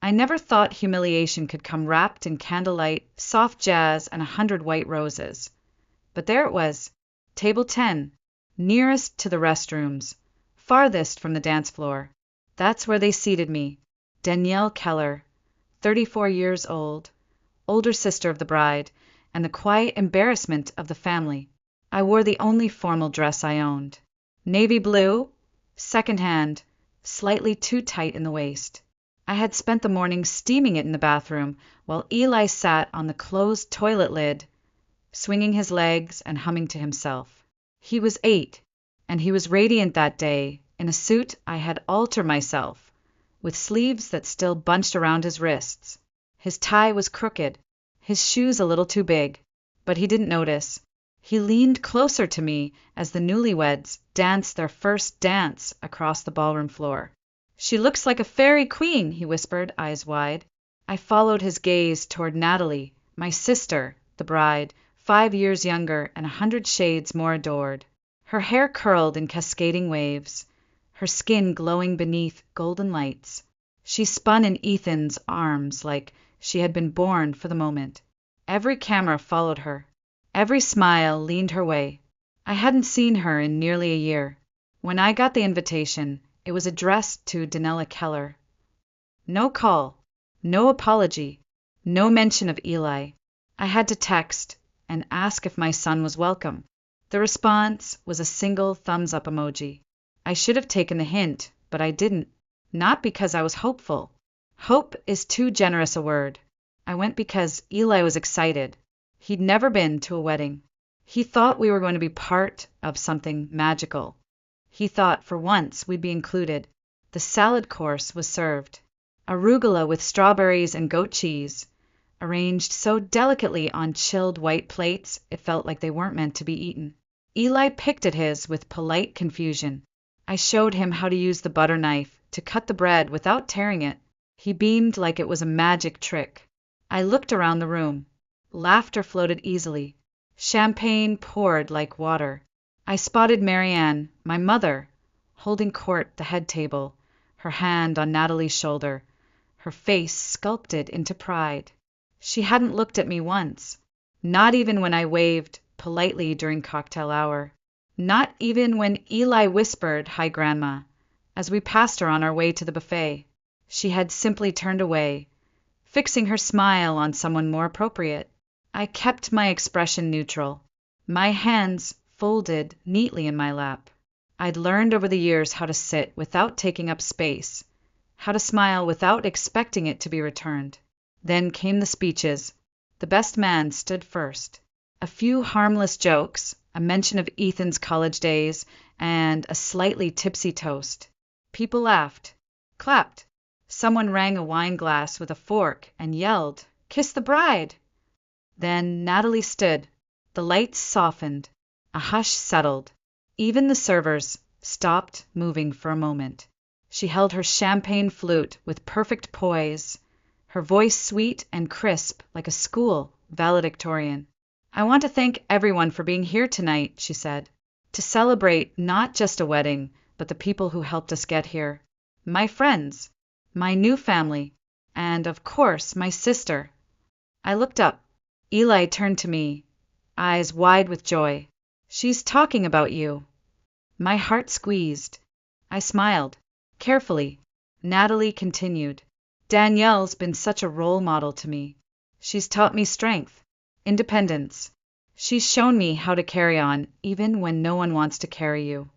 I never thought humiliation could come wrapped in candlelight, soft jazz, and 100 white roses. But there it was, table 10, nearest to the restrooms, farthest from the dance floor. That's where they seated me, Danielle Keller, 34 years old, older sister of the bride, and the quiet embarrassment of the family. I wore the only formal dress I owned. Navy blue, second-hand, slightly too tight in the waist. I had spent the morning steaming it in the bathroom while Eli sat on the closed toilet lid, swinging his legs and humming to himself. He was 8, and he was radiant that day in a suit I had altered myself, with sleeves that still bunched around his wrists. His tie was crooked, his shoes a little too big, but he didn't notice. He leaned closer to me as the newlyweds danced their first dance across the ballroom floor. "She looks like a fairy queen," he whispered, eyes wide. I followed his gaze toward Natalie, my sister, the bride, 5 years younger and 100 shades more adored. Her hair curled in cascading waves, her skin glowing beneath golden lights. She spun in Ethan's arms like she had been born for the moment. Every camera followed her. Every smile leaned her way. I hadn't seen her in nearly a year. When I got the invitation, it was addressed to Danielle Keller. No call, no apology, no mention of Eli. I had to text and ask if my son was welcome. The response was a single thumbs-up emoji. I should have taken the hint, but I didn't. Not because I was hopeful. Hope is too generous a word. I went because Eli was excited. He'd never been to a wedding. He thought we were going to be part of something magical. He thought for once we'd be included. The salad course was served. Arugula with strawberries and goat cheese, arranged so delicately on chilled white plates it felt like they weren't meant to be eaten. Eli picked at his with polite confusion. I showed him how to use the butter knife to cut the bread without tearing it. He beamed like it was a magic trick. I looked around the room. Laughter floated easily. Champagne poured like water. I spotted Marianne, my mother, holding court the head table, her hand on Natalie's shoulder, her face sculpted into pride. She hadn't looked at me once, not even when I waved politely during cocktail hour, not even when Eli whispered, "Hi, Grandma," as we passed her on our way to the buffet. She had simply turned away, fixing her smile on someone more appropriate. I kept my expression neutral, my hands folded neatly in my lap. I'd learned over the years how to sit without taking up space, how to smile without expecting it to be returned. Then came the speeches. The best man stood first. A few harmless jokes, a mention of Ethan's college days, and a slightly tipsy toast. People laughed, clapped. Someone rang a wine glass with a fork and yelled, "Kiss the bride!" Then Natalie stood. The lights softened. A hush settled. Even the servers stopped moving for a moment. She held her champagne flute with perfect poise, her voice sweet and crisp like a school valedictorian. "I want to thank everyone for being here tonight," she said, "to celebrate not just a wedding, but the people who helped us get here. My friends, my new family, and, of course, my sister." I looked up. Eli turned to me, eyes wide with joy. "She's talking about you." My heart squeezed. I smiled, carefully. Natalie continued, "Danielle's been such a role model to me. She's taught me strength, independence. She's shown me how to carry on even when no one wants to carry you."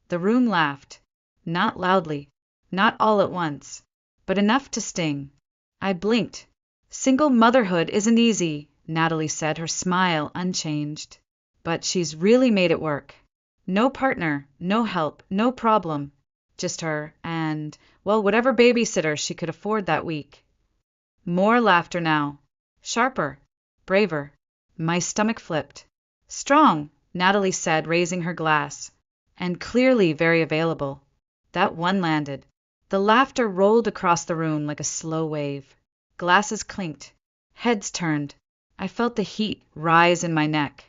The room laughed, not loudly, not all at once, but enough to sting. I blinked. "Single motherhood isn't easy," Natalie said, her smile unchanged. "But she's really made it work. No partner, no help, no problem. Just her and, well, whatever babysitter she could afford that week." More laughter now. Sharper, braver. My stomach flipped. "Strong," Natalie said, raising her glass. "And clearly very available." That one landed. The laughter rolled across the room like a slow wave. Glasses clinked. Heads turned. I felt the heat rise in my neck.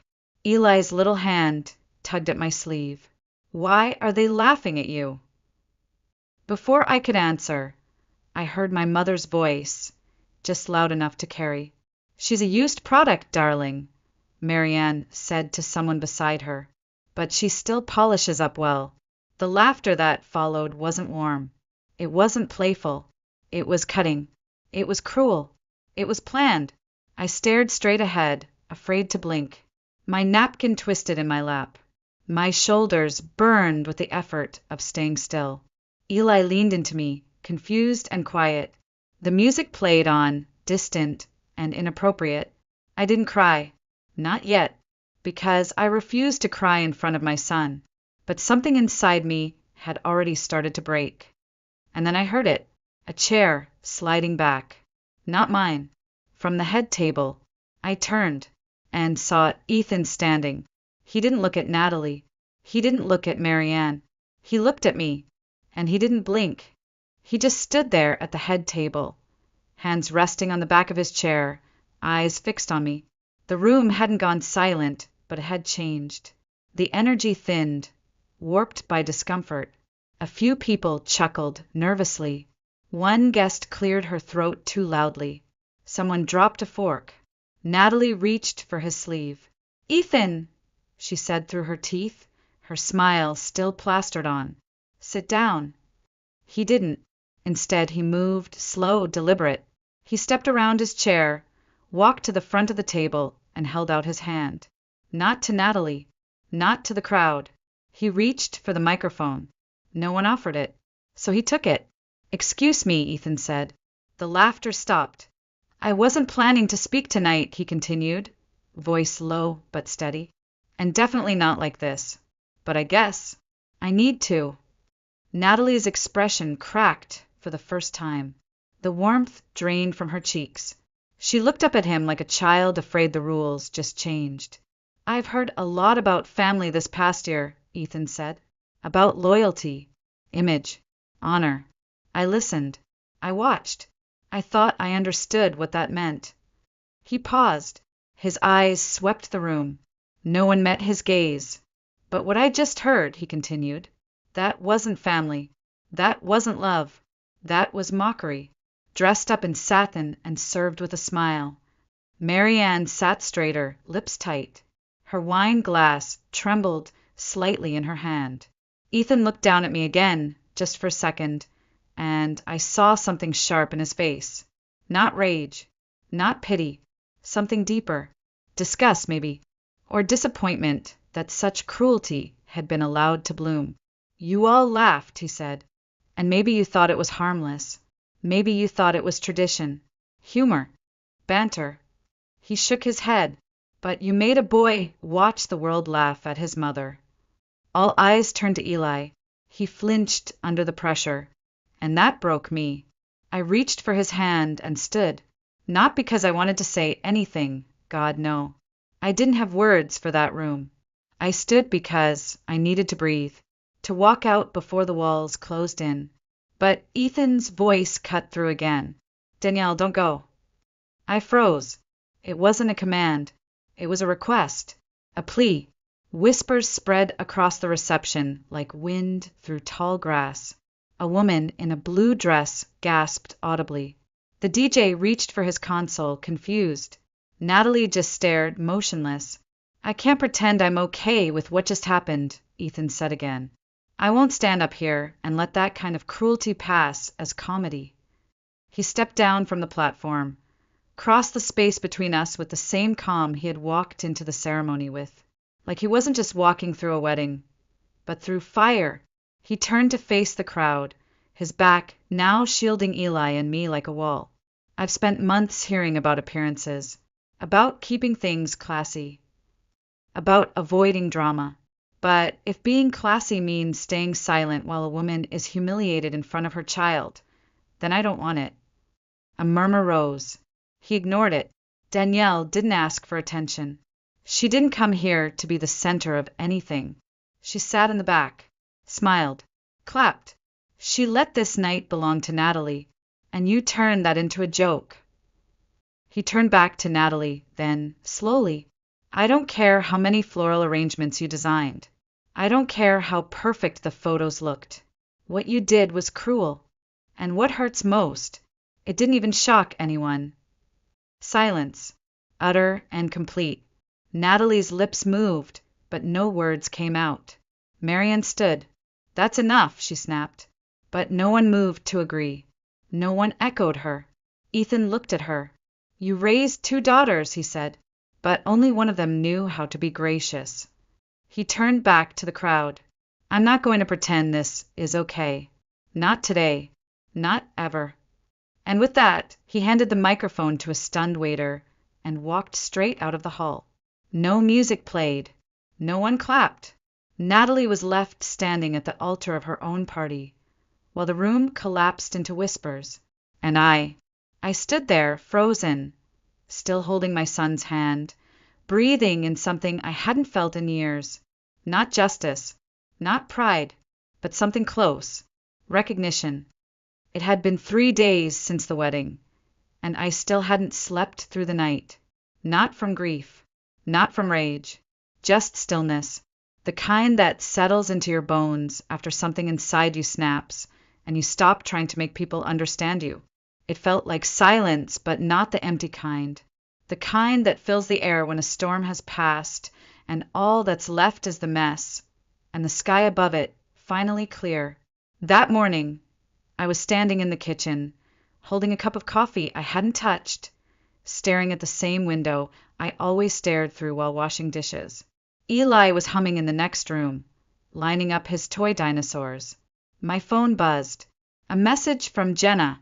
Eli's little hand tugged at my sleeve. "Why are they laughing at you?" Before I could answer, I heard my mother's voice, just loud enough to carry. "She's a used product, darling," Marianne said to someone beside her, "but she still polishes up well." The laughter that followed wasn't warm. It wasn't playful. It was cutting. It was cruel. It was planned. I stared straight ahead, afraid to blink. My napkin twisted in my lap. My shoulders burned with the effort of staying still. Eli leaned into me, confused and quiet. The music played on, distant and inappropriate. I didn't cry. Not yet, because I refused to cry in front of my son. But something inside me had already started to break. And then I heard it, a chair sliding back. Not mine. From the head table. I turned and saw Ethan standing. He didn't look at Natalie. He didn't look at Marianne. He looked at me, and he didn't blink. He just stood there at the head table, hands resting on the back of his chair, eyes fixed on me. The room hadn't gone silent, but it had changed. The energy thinned, warped by discomfort. A few people chuckled nervously. One guest cleared her throat too loudly. Someone dropped a fork. Natalie reached for his sleeve. "Ethan," she said through her teeth, her smile still plastered on. "Sit down." He didn't. Instead, he moved, slow, deliberate. He stepped around his chair, walked to the front of the table, and held out his hand. Not to Natalie, not to the crowd. He reached for the microphone. No one offered it, so he took it. "Excuse me," Ethan said. The laughter stopped. "I wasn't planning to speak tonight," he continued, voice low but steady. "And definitely not like this. But I guess I need to." Natalie's expression cracked for the first time. The warmth drained from her cheeks. She looked up at him like a child afraid the rules just changed. "I've heard a lot about family this past year," Ethan said. "About loyalty, image, honor." I listened. I watched. I thought I understood what that meant. He paused. His eyes swept the room. No one met his gaze. "But what I just heard," he continued, "that wasn't family. That wasn't love. That was mockery, dressed up in satin and served with a smile." Marianne sat straighter, lips tight. Her wine glass trembled slightly in her hand. Ethan looked down at me again, just for a second, and I saw something sharp in his face. Not rage, not pity, something deeper. Disgust, maybe, or disappointment that such cruelty had been allowed to bloom. "You all laughed," he said, "and maybe you thought it was harmless. Maybe you thought it was tradition, humor, banter." He shook his head. "But you made a boy watch the world laugh at his mother." All eyes turned to Eli. He flinched under the pressure, and that broke me. I reached for his hand and stood, not because I wanted to say anything, God, no. I didn't have words for that room. I stood because I needed to breathe, to walk out before the walls closed in. But Ethan's voice cut through again. "Danielle, don't go." I froze. It wasn't a command. It was a request, a plea. Whispers spread across the reception like wind through tall grass. A woman in a blue dress gasped audibly. The DJ reached for his console, confused. Natalie just stared, motionless. "I can't pretend I'm okay with what just happened," Ethan said again. "I won't stand up here and let that kind of cruelty pass as comedy." He stepped down from the platform, crossed the space between us with the same calm he had walked into the ceremony with. Like he wasn't just walking through a wedding, but through fire. He turned to face the crowd, his back now shielding Eli and me like a wall. "I've spent months hearing about appearances, about keeping things classy, about avoiding drama. But if being classy means staying silent while a woman is humiliated in front of her child, then I don't want it." A murmur rose. He ignored it. Danielle didn't ask for attention. She didn't come here to be the center of anything. She sat in the back, smiled, clapped. She let this night belong to Natalie, and you turned that into a joke. He turned back to Natalie, then, slowly. "I don't care how many floral arrangements you designed. I don't care how perfect the photos looked. What you did was cruel, And what hurts most, it didn't even shock anyone. Silence, utter and complete. Natalie's lips moved, but no words came out. Marianne stood. That's enough, she snapped. But no one moved to agree. No one echoed her. Ethan looked at her. You raised 2 daughters, he said, but only one of them knew how to be gracious. He turned back to the crowd. I'm not going to pretend this is okay. Not today. Not ever. And with that, he handed the microphone to a stunned waiter and walked straight out of the hall. No music played. No one clapped. Natalie was left standing at the altar of her own party, while the room collapsed into whispers. And I stood there, frozen, still holding my son's hand, breathing in something I hadn't felt in years. Not justice, not pride, but something close. Recognition. It had been 3 days since the wedding, and I still hadn't slept through the night. Not from grief, not from rage, just stillness. The kind that settles into your bones after something inside you snaps, and you stop trying to make people understand you. It felt like silence, but not the empty kind. The kind that fills the air when a storm has passed, and all that's left is the mess, and the sky above it, finally clear. That morning, I was standing in the kitchen, holding a cup of coffee I hadn't touched, staring at the same window I always stared through while washing dishes. Eli was humming in the next room, lining up his toy dinosaurs. My phone buzzed. A message from Jenna,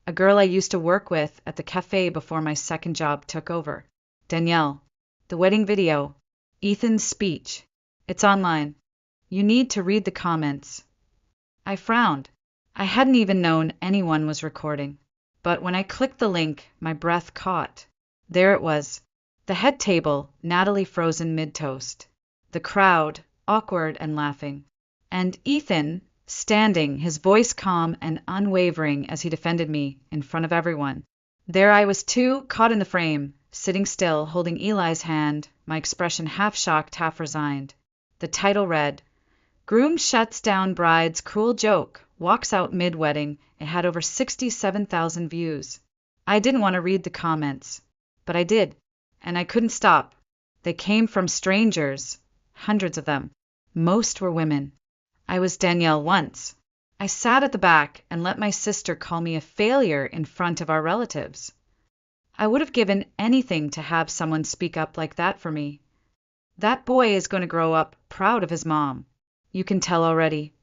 a girl I used to work with at the cafe before my second job took over. Danielle, the wedding video, Ethan's speech. It's online. You need to read the comments. I frowned. I hadn't even known anyone was recording. But when I clicked the link, my breath caught. There it was. The head table, Natalie frozen mid-toast. The crowd, awkward and laughing. And Ethan, standing, his voice calm and unwavering as he defended me in front of everyone. There I was too, caught in the frame, sitting still, holding Eli's hand, my expression half shocked, half resigned. The title read, Groom shuts down bride's cruel joke, walks out mid-wedding. It had over 67,000 views. I didn't want to read the comments, but I did, and I couldn't stop. They came from strangers, hundreds of them. Most were women. I was Danielle once. I sat at the back and let my sister call me a failure in front of our relatives. I would have given anything to have someone speak up like that for me. That boy is going to grow up proud of his mom. You can tell already.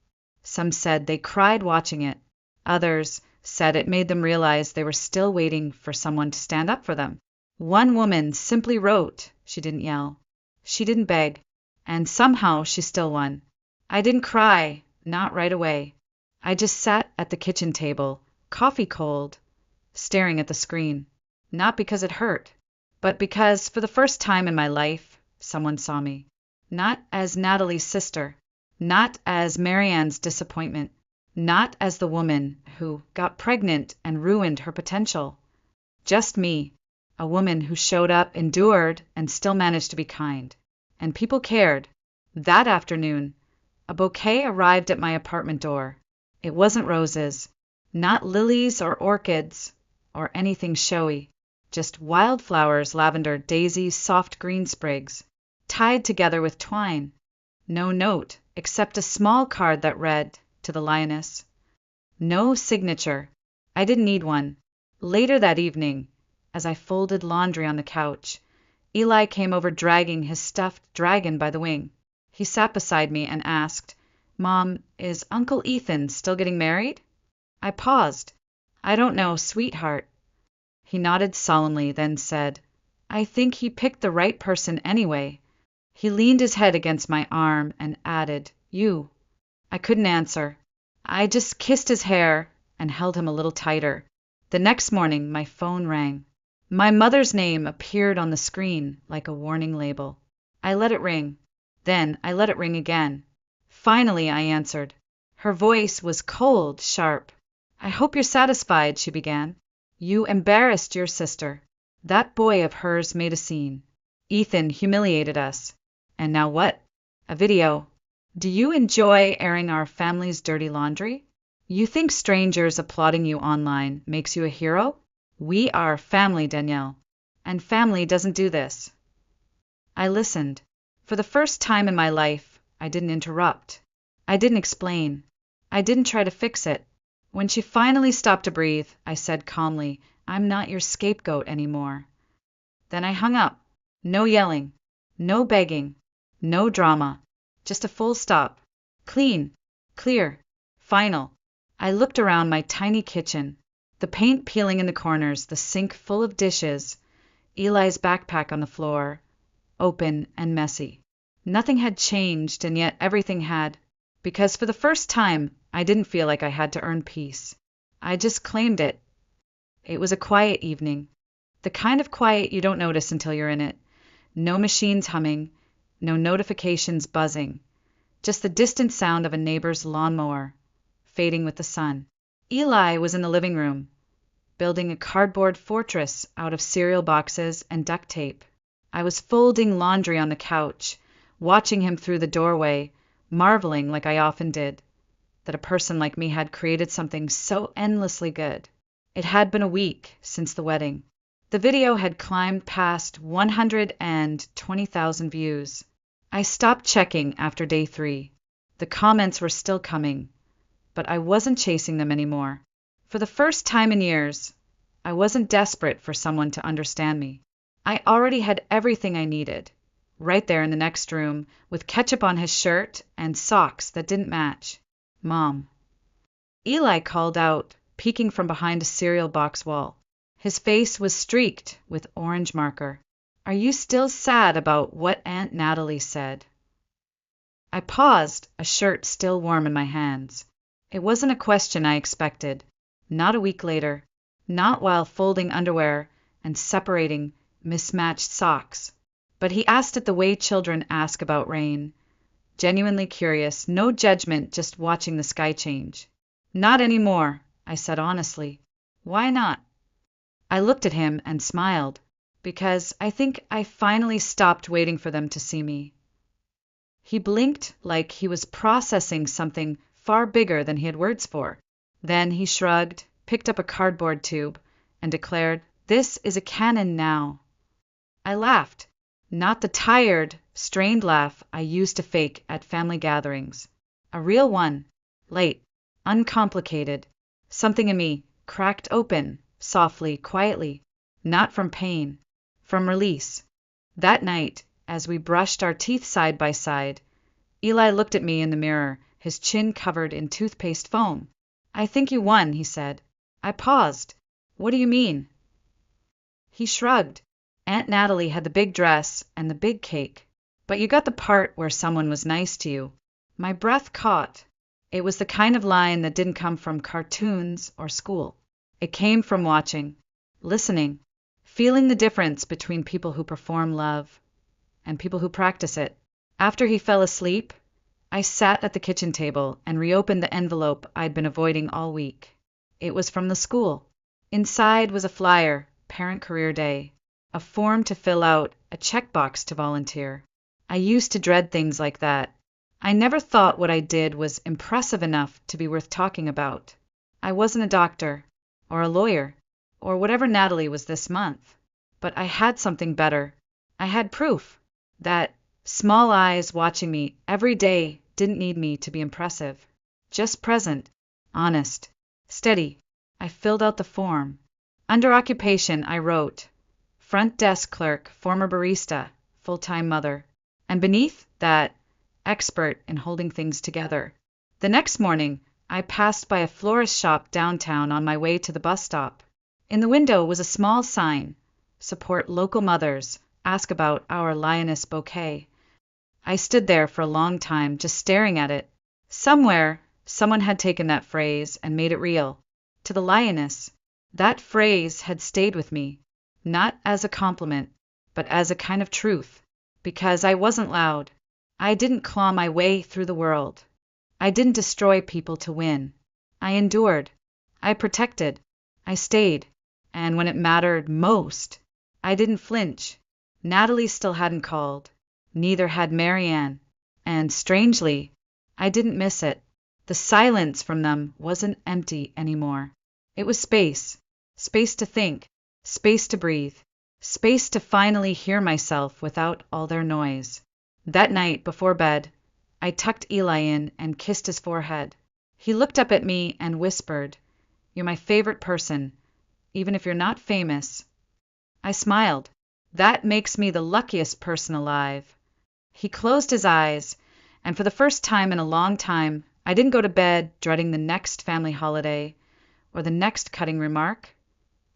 Some said they cried watching it. Others said it made them realize they were still waiting for someone to stand up for them. One woman simply wrote. She didn't yell. She didn't beg. And somehow she still won. I didn't cry, not right away. I just sat at the kitchen table, coffee cold, staring at the screen. Not because it hurt, but because for the first time in my life, someone saw me. Not as Natalie's sister. Not as Marianne's disappointment. Not as the woman who got pregnant and ruined her potential. Just me, a woman who showed up, endured, and still managed to be kind. And people cared. That afternoon, a bouquet arrived at my apartment door. It wasn't roses, not lilies or orchids, or anything showy. Just wildflowers, lavender, daisies, soft green sprigs, tied together with twine. No note, except a small card that read, to the lioness. No signature. I didn't need one. Later that evening, as I folded laundry on the couch, Eli came over dragging his stuffed dragon by the wing. He sat beside me and asked, Mom, is Uncle Ethan still getting married? I paused. I don't know, sweetheart. He nodded solemnly, then said, I think he picked the right person anyway. He leaned his head against my arm and added, You. I couldn't answer. I just kissed his hair and held him a little tighter. The next morning, my phone rang. My mother's name appeared on the screen like a warning label. I let it ring. Then I let it ring again. Finally, I answered. Her voice was cold, sharp. I hope you're satisfied, she began. You embarrassed your sister. That boy of hers made a scene. Ethan humiliated us. And now what? A video. Do you enjoy airing our family's dirty laundry? You think strangers applauding you online makes you a hero? We are family, Danielle. And family doesn't do this. I listened. For the first time in my life, I didn't interrupt. I didn't explain. I didn't try to fix it. When she finally stopped to breathe, I said calmly, "I'm not your scapegoat anymore." Then I hung up. No yelling. No begging. No drama. Just a full stop. Clean. Clear. Final. I looked around my tiny kitchen. The paint peeling in the corners, the sink full of dishes, Eli's backpack on the floor, open and messy. Nothing had changed, and yet everything had, because for the first time, I didn't feel like I had to earn peace. I just claimed it. It was a quiet evening. The kind of quiet you don't notice until you're in it. No machines humming, no notifications buzzing, just the distant sound of a neighbor's lawnmower, fading with the sun. Eli was in the living room, building a cardboard fortress out of cereal boxes and duct tape. I was folding laundry on the couch, watching him through the doorway, marveling, like I often did, that a person like me had created something so endlessly good. It had been a week since the wedding. The video had climbed past 120,000 views. I stopped checking after day 3. The comments were still coming, but I wasn't chasing them anymore. For the first time in years, I wasn't desperate for someone to understand me. I already had everything I needed, right there in the next room, with ketchup on his shirt and socks that didn't match. "Mom." Eli called out, peeking from behind a cereal box wall. His face was streaked with orange marker. "Are you still sad about what Aunt Natalie said?" I paused, a shirt still warm in my hands. It wasn't a question I expected. Not a week later. Not while folding underwear and separating mismatched socks. But he asked it the way children ask about rain. Genuinely curious, no judgment, just watching the sky change. "Not anymore," I said honestly. "Why not?" I looked at him and smiled, because I think I finally stopped waiting for them to see me. He blinked like he was processing something far bigger than he had words for. Then he shrugged, picked up a cardboard tube, and declared, "This is a canon now." I laughed, not the tired, strained laugh I used to fake at family gatherings. A real one, light, uncomplicated. Something in me cracked open, softly, quietly, not from pain, from release. That night, as we brushed our teeth side by side, Eli looked at me in the mirror, his chin covered in toothpaste foam. "I think you won," he said. I paused. "What do you mean?" He shrugged. "Aunt Natalie had the big dress and the big cake, but you got the part where someone was nice to you." My breath caught. It was the kind of line that didn't come from cartoons or school. It came from watching, listening, feeling the difference between people who perform love and people who practice it. After he fell asleep, I sat at the kitchen table and reopened the envelope I'd been avoiding all week. It was from the school. Inside was a flyer, Parent Career Day, a form to fill out, a checkbox to volunteer. I used to dread things like that. I never thought what I did was impressive enough to be worth talking about. I wasn't a doctor, or a lawyer, or whatever Natalie was this month. But I had something better. I had proof that small eyes watching me every day didn't need me to be impressive. Just present, honest, steady. I filled out the form. Under occupation, I wrote, "Front desk clerk, former barista, full-time mother." And beneath that, "expert in holding things together." The next morning, I passed by a florist shop downtown on my way to the bus stop. In the window was a small sign, "Support local mothers. Ask about our lioness bouquet." I stood there for a long time, just staring at it. Somewhere, someone had taken that phrase and made it real. To the lioness, that phrase had stayed with me, not as a compliment, but as a kind of truth. Because I wasn't loud. I didn't claw my way through the world. I didn't destroy people to win. I endured. I protected. I stayed. And when it mattered most, I didn't flinch. Natalie still hadn't called. Neither had Marianne. And strangely, I didn't miss it. The silence from them wasn't empty anymore. It was space. Space to think. Space to breathe. Space to finally hear myself without all their noise. That night, before bed, I tucked Eli in and kissed his forehead. He looked up at me and whispered, "You're my favorite person, even if you're not famous." I smiled. That makes me the luckiest person alive. He closed his eyes, and for the first time in a long time, I didn't go to bed dreading the next family holiday, or the next cutting remark,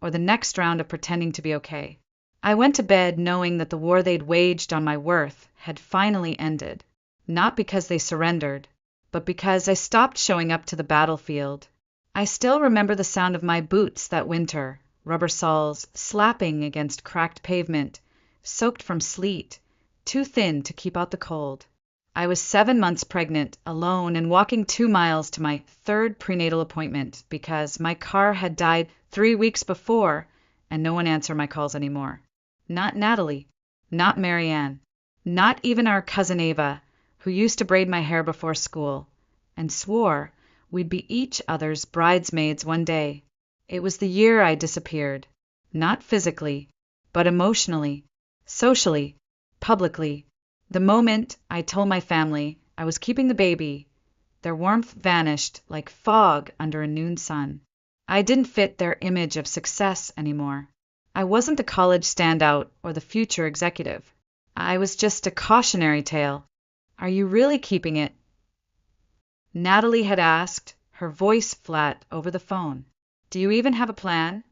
or the next round of pretending to be okay. I went to bed knowing that the war they'd waged on my worth had finally ended, not because they surrendered, but because I stopped showing up to the battlefield. I still remember the sound of my boots that winter, rubber soles slapping against cracked pavement, soaked from sleet, too thin to keep out the cold. I was 7 months pregnant, alone, and walking 2 miles to my third prenatal appointment because my car had died 3 weeks before, and no one answered my calls anymore. Not Natalie, not Marianne, not even our cousin Ava, who used to braid my hair before school, and swore we'd be each other's bridesmaids one day. It was the year I disappeared, not physically, but emotionally, socially, publicly. The moment I told my family I was keeping the baby, their warmth vanished like fog under a noon sun. I didn't fit their image of success anymore. I wasn't the college standout or the future executive. I was just a cautionary tale. "Are you really keeping it?" Natalie had asked, her voice flat over the phone. "Do you even have a plan?"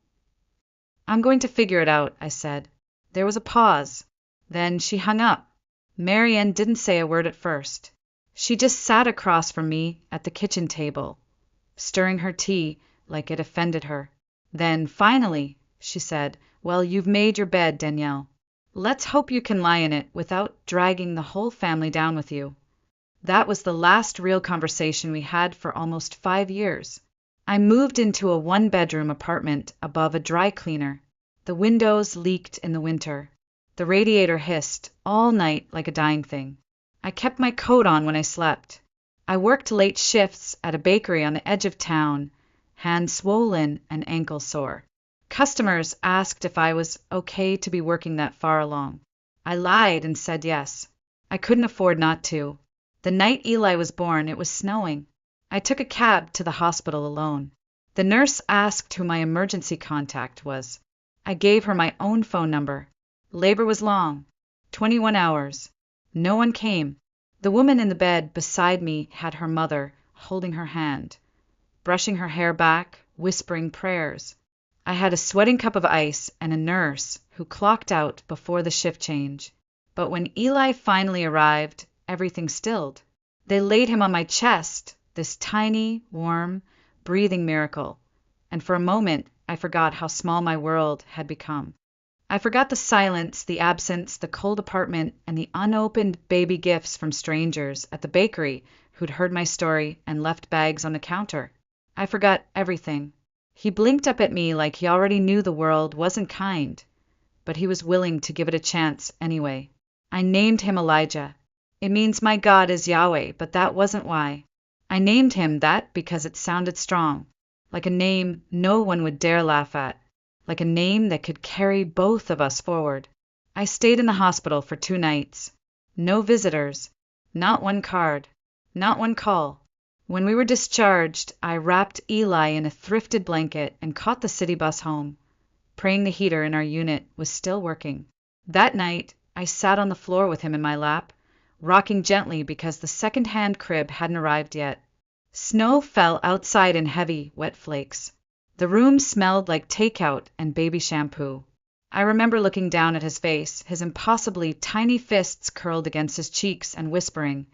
"I'm going to figure it out," I said. There was a pause. Then she hung up. Marianne didn't say a word at first. She just sat across from me at the kitchen table, stirring her tea like it offended her. Then, finally, she said, "Well, you've made your bed, Danielle. Let's hope you can lie in it without dragging the whole family down with you." That was the last real conversation we had for almost 5 years. I moved into a 1-bedroom apartment above a dry cleaner. The windows leaked in the winter. The radiator hissed all night like a dying thing. I kept my coat on when I slept. I worked late shifts at a bakery on the edge of town, hands swollen and ankle sore. Customers asked if I was okay to be working that far along. I lied and said yes. I couldn't afford not to. The night Eli was born, it was snowing. I took a cab to the hospital alone. The nurse asked who my emergency contact was. I gave her my own phone number. Labor was long, 21 hours. No one came. The woman in the bed beside me had her mother holding her hand, brushing her hair back, whispering prayers. I had a sweating cup of ice and a nurse who clocked out before the shift change. But when Eli finally arrived, everything stilled. They laid him on my chest, this tiny, warm, breathing miracle, and for a moment I forgot how small my world had become. I forgot the silence, the absence, the cold apartment, and the unopened baby gifts from strangers at the bakery who'd heard my story and left bags on the counter. I forgot everything. He blinked up at me like he already knew the world wasn't kind, but he was willing to give it a chance anyway. I named him Elijah. It means my God is Yahweh, but that wasn't why. I named him that because it sounded strong, like a name no one would dare laugh at, like a name that could carry both of us forward. I stayed in the hospital for 2 nights. No visitors, not one card, not one call. When we were discharged, I wrapped Eli in a thrifted blanket and caught the city bus home, praying the heater in our unit was still working. That night, I sat on the floor with him in my lap, rocking gently because the second-hand crib hadn't arrived yet. Snow fell outside in heavy, wet flakes. The room smelled like takeout and baby shampoo. I remember looking down at his face, his impossibly tiny fists curled against his cheeks, and whispering,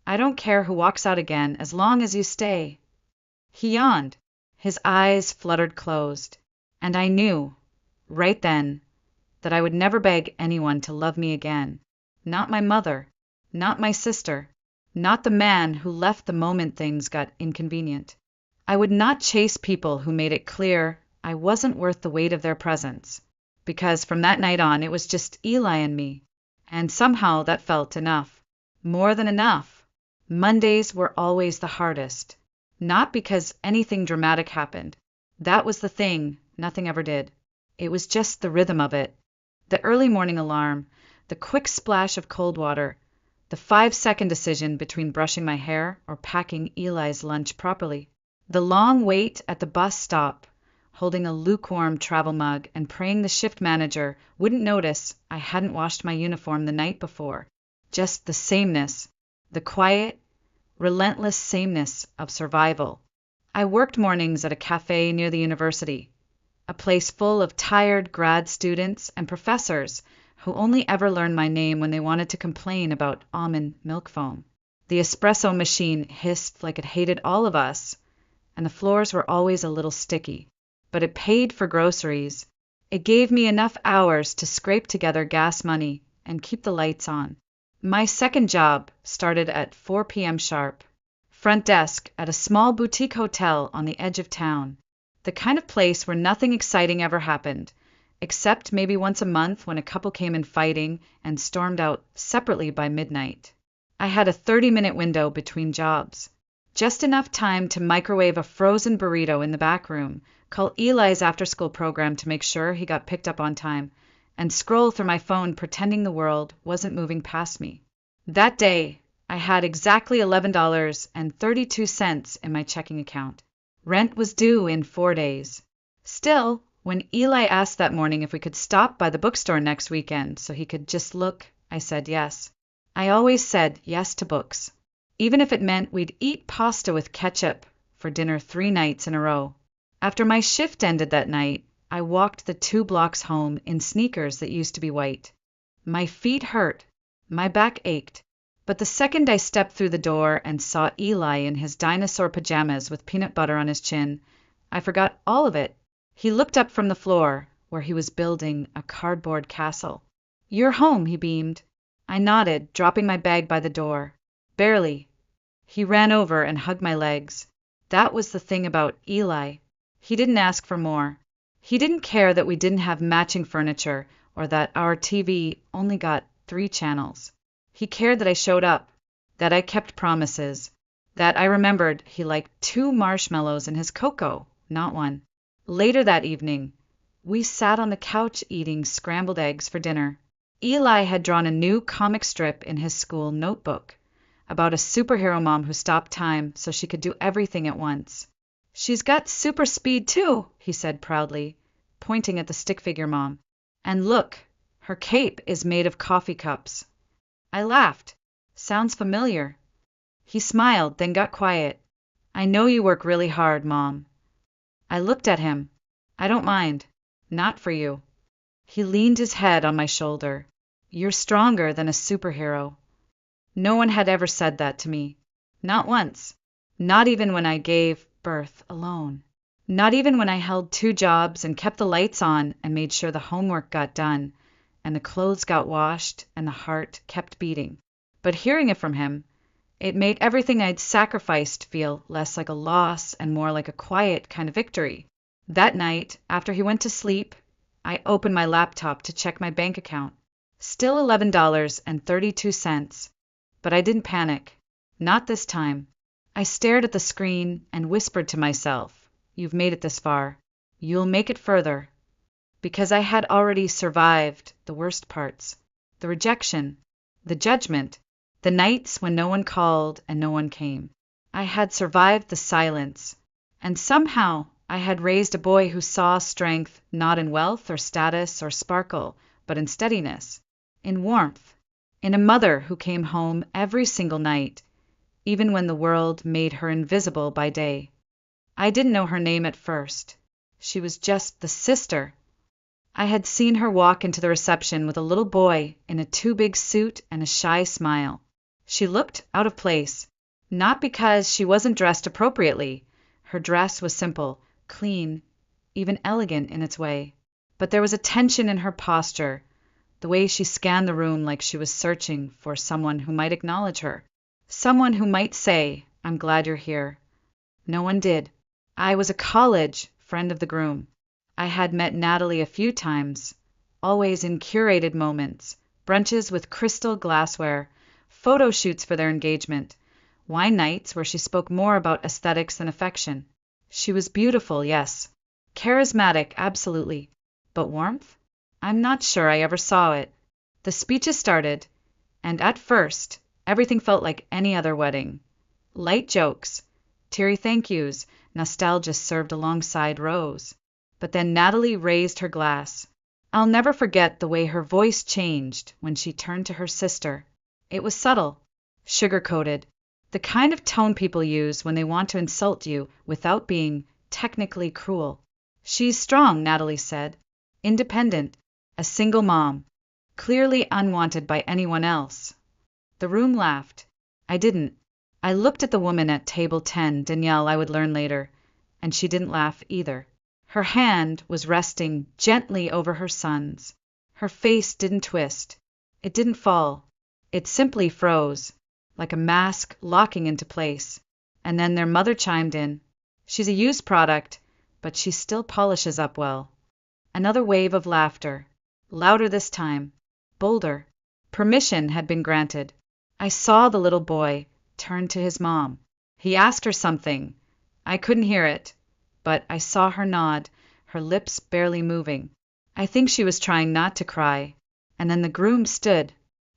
"I don't care who walks out again as long as you stay." He yawned. His eyes fluttered closed. And I knew, right then, that I would never beg anyone to love me again. Not my mother. Not my sister. Not the man who left the moment things got inconvenient. I would not chase people who made it clear I wasn't worth the weight of their presence, because from that night on it was just Eli and me, and somehow that felt enough. More than enough. Mondays were always the hardest. Not because anything dramatic happened. That was the thing, nothing ever did. It was just the rhythm of it. The early morning alarm, the quick splash of cold water, the 5-second decision between brushing my hair or packing Eli's lunch properly, the long wait at the bus stop, holding a lukewarm travel mug and praying the shift manager wouldn't notice I hadn't washed my uniform the night before. Just the sameness, the quiet, relentless sameness of survival. I worked mornings at a cafe near the university, a place full of tired grad students and professors who only ever learned my name when they wanted to complain about almond milk foam. The espresso machine hissed like it hated all of us, and the floors were always a little sticky. But it paid for groceries. It gave me enough hours to scrape together gas money and keep the lights on. My second job started at 4 p.m. sharp. Front desk at a small boutique hotel on the edge of town. The kind of place where nothing exciting ever happened, except maybe once a month when a couple came in fighting and stormed out separately by midnight. I had a 30-minute window between jobs. Just enough time to microwave a frozen burrito in the back room, call Eli's after-school program to make sure he got picked up on time, and scroll through my phone pretending the world wasn't moving past me. That day, I had exactly $11.32 in my checking account. Rent was due in 4 days. Still, when Eli asked that morning if we could stop by the bookstore next weekend so he could just look, I said yes. I always said yes to books, even if it meant we'd eat pasta with ketchup for dinner 3 nights in a row. After my shift ended that night, I walked the 2 blocks home in sneakers that used to be white. My feet hurt, my back ached, but the second I stepped through the door and saw Eli in his dinosaur pajamas with peanut butter on his chin, I forgot all of it. He looked up from the floor, where he was building a cardboard castle. "You're home," he beamed. I nodded, dropping my bag by the door. "Barely." He ran over and hugged my legs. That was the thing about Eli. He didn't ask for more. He didn't care that we didn't have matching furniture or that our TV only got 3 channels. He cared that I showed up, that I kept promises, that I remembered he liked 2 marshmallows in his cocoa, not 1. Later that evening, we sat on the couch eating scrambled eggs for dinner. Eli had drawn a new comic strip in his school notebook about a superhero mom who stopped time so she could do everything at once. "She's got super speed too," he said proudly, pointing at the stick figure mom. "And look, her cape is made of coffee cups." I laughed. "Sounds familiar." He smiled, then got quiet. "I know you work really hard, Mom." I looked at him. "I don't mind. Not for you." He leaned his head on my shoulder. "You're stronger than a superhero." No one had ever said that to me. Not once. Not even when I gave birth alone. Not even when I held 2 jobs and kept the lights on and made sure the homework got done and the clothes got washed and the heart kept beating. But hearing it from him, it made everything I'd sacrificed feel less like a loss and more like a quiet kind of victory. That night, after he went to sleep, I opened my laptop to check my bank account. Still $11.32. But I didn't panic. Not this time. I stared at the screen and whispered to myself, "You've made it this far. You'll make it further." Because I had already survived the worst parts. The rejection. The judgment. The nights when no one called and no one came. I had survived the silence. And somehow I had raised a boy who saw strength not in wealth or status or sparkle, but in steadiness, in warmth, in a mother who came home every single night, even when the world made her invisible by day. I didn't know her name at first. She was just the sister. I had seen her walk into the reception with a little boy in a too big suit and a shy smile. She looked out of place, not because she wasn't dressed appropriately. Her dress was simple, clean, even elegant in its way. But there was a tension in her posture, the way she scanned the room like she was searching for someone who might acknowledge her, someone who might say, "I'm glad you're here." No one did. I was a college friend of the Groom. I had met Natalie a few times, always in curated moments, brunches with crystal glassware, photo shoots for their engagement, wine nights where she spoke more about aesthetics than affection. She was beautiful, yes. Charismatic, absolutely. But warmth? I'm not sure I ever saw it. The speeches started, and at first, everything felt like any other wedding. Light jokes, teary thank yous, nostalgia served alongside rose. But then Natalie raised her glass. I'll never forget the way her voice changed when she turned to her sister. It was subtle, sugar-coated, the kind of tone people use when they want to insult you without being technically cruel. She's strong, Natalie said. Independent, a single mom, clearly unwanted by anyone else. The room laughed. I didn't. I looked at the woman at table 10, Danielle, I would learn later, and she didn't laugh either. Her hand was resting gently over her son's. Her face didn't twist. It didn't fall. It simply froze, like a mask locking into place. And then their mother chimed in. She's a used product, but she still polishes up well. Another wave of laughter. Louder this time. Bolder. Permission had been granted. I saw the little boy turn to his mom. He asked her something. I couldn't hear it, but I saw her nod, her lips barely moving. I think she was trying not to cry. And then the groom stood.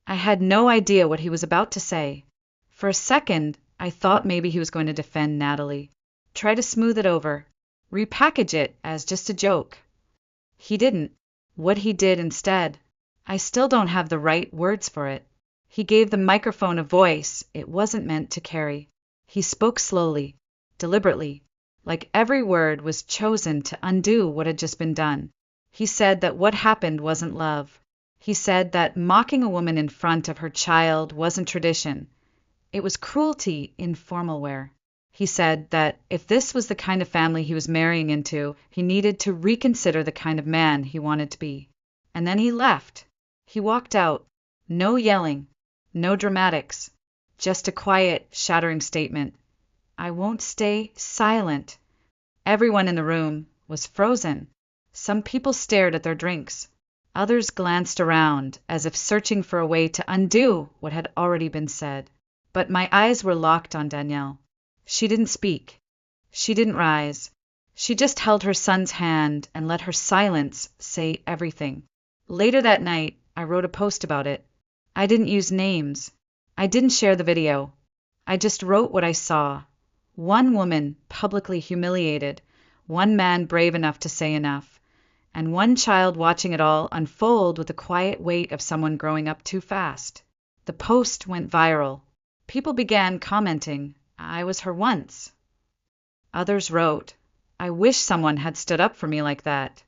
I had no idea what he was about to say. For a second, I thought maybe he was going to defend Natalie, try to smooth it over, repackage it as just a joke. He didn't. What he did instead, I still don't have the right words for it. He gave the microphone a voice it wasn't meant to carry. He spoke slowly, deliberately, like every word was chosen to undo what had just been done. He said that what happened wasn't love. He said that mocking a woman in front of her child wasn't tradition. It was cruelty in formal wear. He said that if this was the kind of family he was marrying into, he needed to reconsider the kind of man he wanted to be. And then he left. He walked out. No yelling. No dramatics. Just a quiet, shattering statement. I won't stay silent. Everyone in the room was frozen. Some people stared at their drinks. Others glanced around, as if searching for a way to undo what had already been said. But my eyes were locked on Danielle. She didn't speak. She didn't rise. She just held her son's hand and let her silence say everything. Later that night, I wrote a post about it. I didn't use names. I didn't share the video. I just wrote what I saw. One woman publicly humiliated, one man brave enough to say enough, and one child watching it all unfold with the quiet weight of someone growing up too fast. The post went viral. People began commenting, I was her once. Others wrote, I wish someone had stood up for me like that.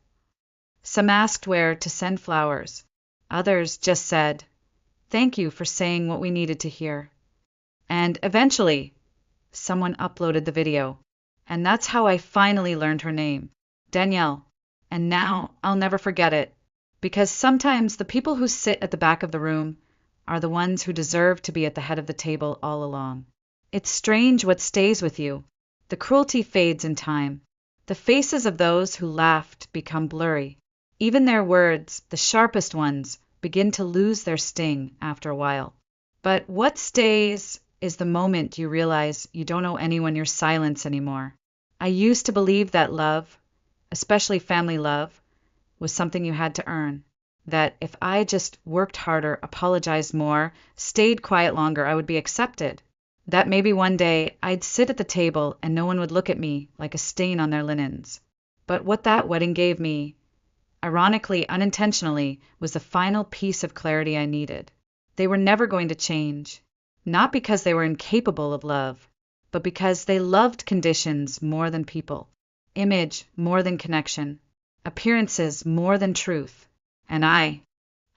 Some asked where to send flowers. Others just said, thank you for saying what we needed to hear. And eventually, someone uploaded the video. And that's how I finally learned her name, Danielle. And now I'll never forget it, because sometimes the people who sit at the back of the room are the ones who deserve to be at the head of the table all along. It's strange what stays with you. The cruelty fades in time. The faces of those who laughed become blurry. Even their words, the sharpest ones, begin to lose their sting after a while. But what stays is the moment you realize you don't owe anyone your silence anymore. I used to believe that love, especially family love, was something you had to earn. That if I just worked harder, apologized more, stayed quiet longer, I would be accepted. That maybe one day I'd sit at the table and no one would look at me like a stain on their linens. But what that wedding gave me, ironically, unintentionally, was the final piece of clarity I needed. They were never going to change. Not because they were incapable of love, but because they loved conditions more than people, image more than connection, appearances more than truth. And I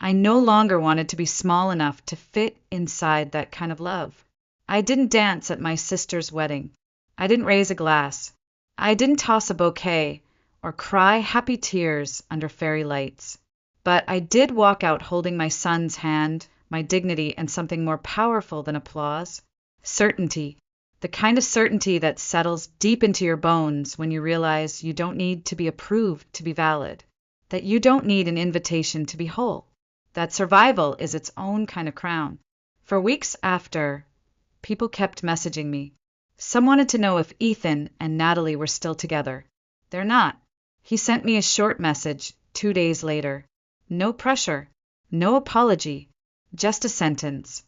no longer wanted to be small enough to fit inside that kind of love. I didn't dance at my sister's wedding. I didn't raise a glass. I didn't toss a bouquet or cry happy tears under fairy lights. But I did walk out holding my son's hand, my dignity, and something more powerful than applause. Certainty. The kind of certainty that settles deep into your bones when you realize you don't need to be approved to be valid. That you don't need an invitation to be whole. That survival is its own kind of crown. For weeks after, People kept messaging me. Some wanted to know if Ethan and Natalie were still together. They're not. He sent me a short message 2 days later. No pressure. No apology. Just a sentence.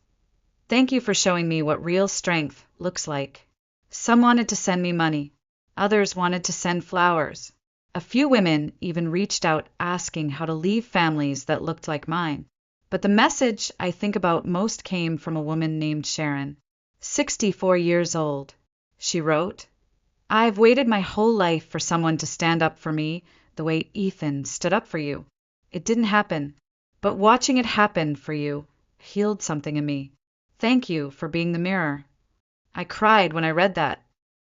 Thank you for showing me what real strength looks like. Some wanted to send me money. Others wanted to send flowers. A few women even reached out asking how to leave families that looked like mine. But the message I think about most came from a woman named Sharon, 64 years old. She wrote, I've waited my whole life for someone to stand up for me the way Ethan stood up for you. It didn't happen, but watching it happen for you healed something in me. Thank you for being the mirror. I cried when I read that,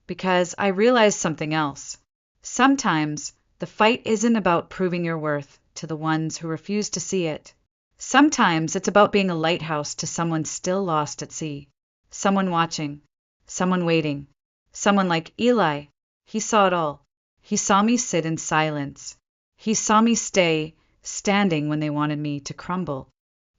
because I realized something else. Sometimes the fight isn't about proving your worth to the ones who refuse to see it. Sometimes it's about being a lighthouse to someone still lost at sea. Someone watching. Someone waiting. Someone like Eli. He saw it all. He saw me sit in silence. He saw me stay standing when they wanted me to crumble.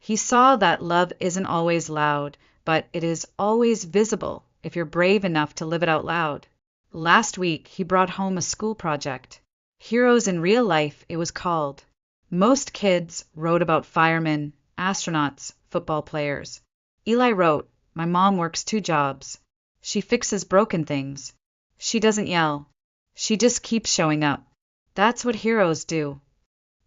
He saw that love isn't always loud, but it is always visible if you're brave enough to live it out loud. Last week, he brought home a school project. Heroes in Real Life, it was called. Most kids wrote about firemen, astronauts, football players. Eli wrote, My mom works 2 jobs. She fixes broken things. She doesn't yell. She just keeps showing up. That's what heroes do.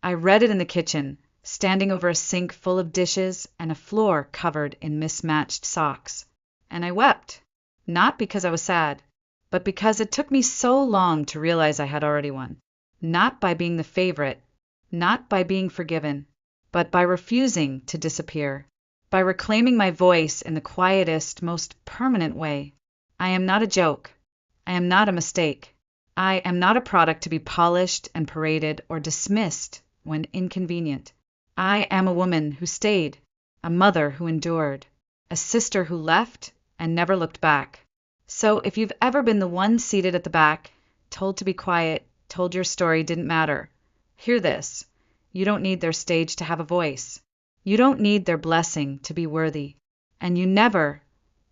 I read it in the kitchen, standing over a sink full of dishes and a floor covered in mismatched socks. And I wept. Not because I was sad, but because it took me so long to realize I had already won. Not by being the favorite, not by being forgiven, but by refusing to disappear, by reclaiming my voice in the quietest, most permanent way. I am not a joke. I am not a mistake. I am not a product to be polished and paraded or dismissed when inconvenient. I am a woman who stayed, a mother who endured, a sister who left and never looked back. So if you've ever been the one seated at the back, told to be quiet, told your story didn't matter, hear this. You don't need their stage to have a voice. You don't need their blessing to be worthy. And you never,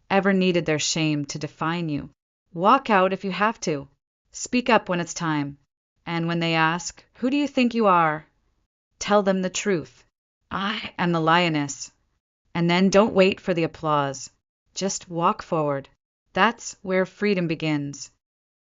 ever needed their shame to define you. Walk out if you have to. Speak up when it's time. And when they ask, who do you think you are? Tell them the truth. I am the lioness. And then don't wait for the applause. Just walk forward. That's where freedom begins.